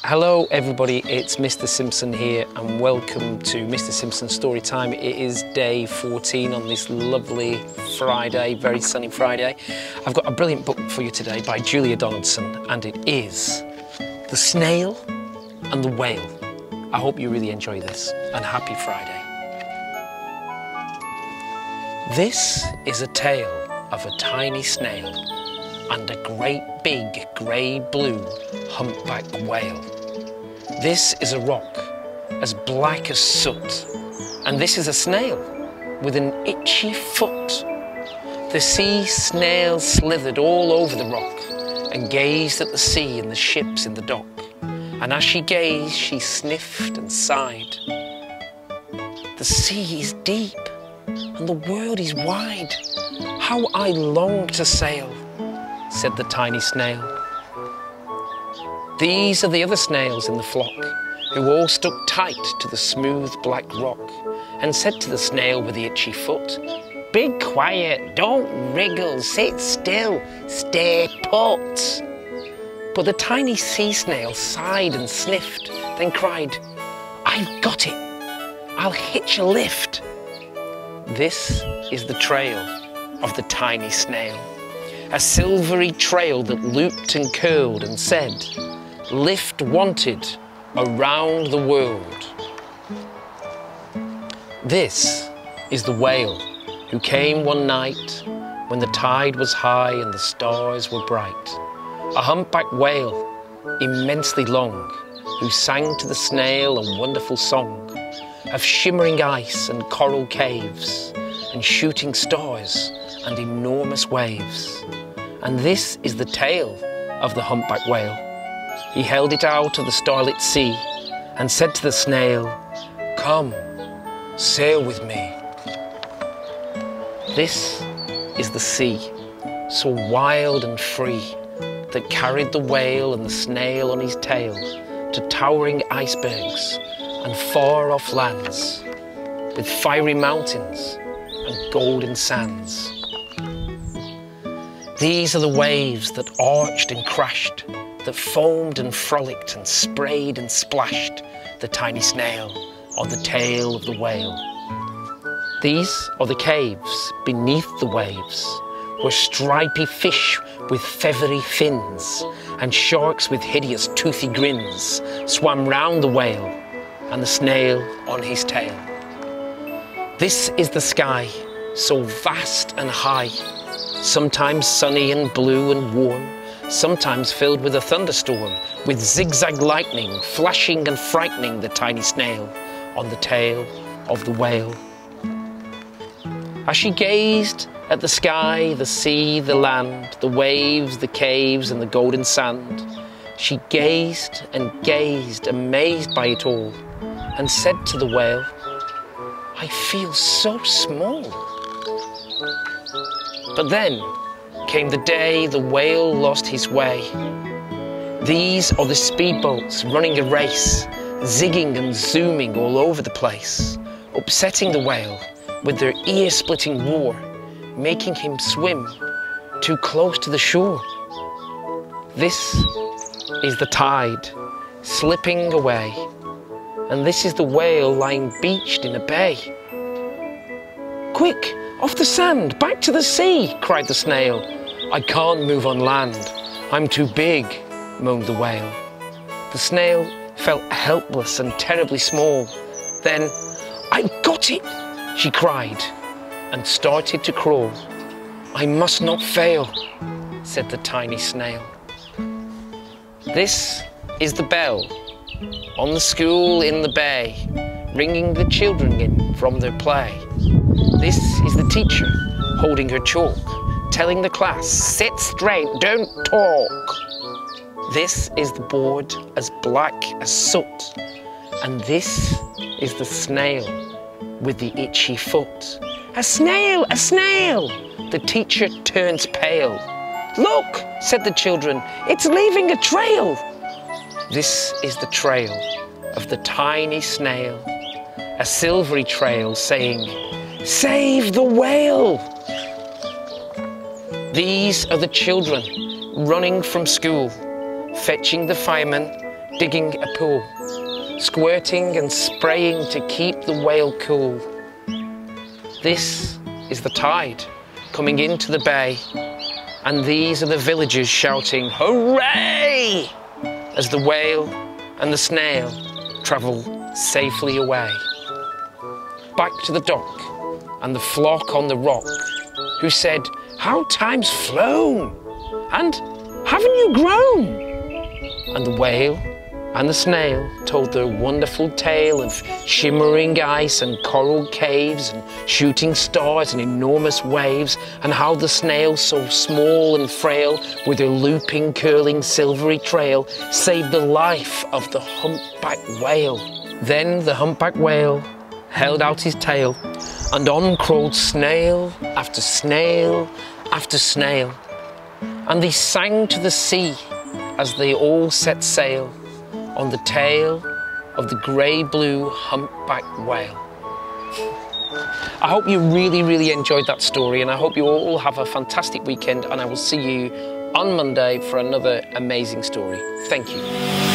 Hello everybody, it's Mr. Simpson here and welcome to Mr. Simpson Storytime. It is day 14 on this lovely Friday, very sunny Friday. I've got a brilliant book for you today by Julia Donaldson and it is The Snail and the Whale. I hope you really enjoy this and happy Friday. This is a tale of a tiny snail and a great big grey-blue humpback whale. This is a rock as black as soot, and this is a snail with an itchy foot. The sea snail slithered all over the rock and gazed at the sea and the ships in the dock, and as she gazed she sniffed and sighed. The sea is deep and the world is wide. How I long to sail, said the tiny snail. These are the other snails in the flock, who all stuck tight to the smooth black rock, and said to the snail with the itchy foot, "Be quiet, don't wriggle, sit still, stay put." But the tiny sea snail sighed and sniffed, then cried, "I've got it, I'll hitch a lift." This is the trail of the tiny snail, a silvery trail that looped and curled and said, "Lift wanted around the world." This is the whale who came one night when the tide was high and the stars were bright. A humpback whale, immensely long, who sang to the snail a wonderful song of shimmering ice and coral caves and shooting stars and enormous waves. And this is the tale of the humpback whale. He held it out of the starlit sea and said to the snail, "Come, sail with me." This is the sea, so wild and free, that carried the whale and the snail on his tail to towering icebergs and far-off lands, with fiery mountains and golden sands. These are the waves that arched and crashed, that foamed and frolicked and sprayed and splashed the tiny snail on the tail of the whale. These are the caves beneath the waves, where stripy fish with feathery fins and sharks with hideous toothy grins swam round the whale and the snail on his tail. This is the sky, so vast and high, sometimes sunny and blue and warm, sometimes filled with a thunderstorm, with zigzag lightning flashing and frightening the tiny snail on the tail of the whale. As she gazed at the sky, the sea, the land, the waves, the caves and the golden sand, she gazed and gazed, amazed by it all, and said to the whale, "I feel so small." But then came the day the whale lost his way. These are the speedboats running a race, zigging and zooming all over the place, upsetting the whale with their ear-splitting roar, making him swim too close to the shore. This is the tide slipping away, and this is the whale lying beached in a bay. "Quick, off the sand, back to the sea," cried the snail. "I can't move on land, I'm too big," moaned the whale. The snail felt helpless and terribly small. Then, "I got it," she cried, and started to crawl. "I must not fail," said the tiny snail. This is the bell on the school in the bay, ringing the children in from their play. This is the teacher holding her chalk, telling the class, "Sit straight, don't talk." This is the board as black as soot, and this is the snail with the itchy foot. "A snail, a snail!" The teacher turns pale. "Look," said the children, "it's leaving a trail." This is the trail of the tiny snail, a silvery trail saying, "Save the whale!" These are the children running from school, fetching the firemen digging a pool, squirting and spraying to keep the whale cool. This is the tide coming into the bay, and these are the villagers shouting hooray as the whale and the snail travel safely away. Back to the dock and the flock on the rock, who said, "How time's flown, and haven't you grown?" And the whale and the snail told their wonderful tale of shimmering ice and coral caves and shooting stars and enormous waves, and how the snail, so small and frail, with her looping, curling, silvery trail, saved the life of the humpback whale. Then the humpback whale held out his tail, and on crawled snail after snail after snail, and they sang to the sea as they all set sail on the tail of the grey-blue humpback whale. I hope you really enjoyed that story, and I hope you all have a fantastic weekend, and I will see you on Monday for another amazing story. Thank you.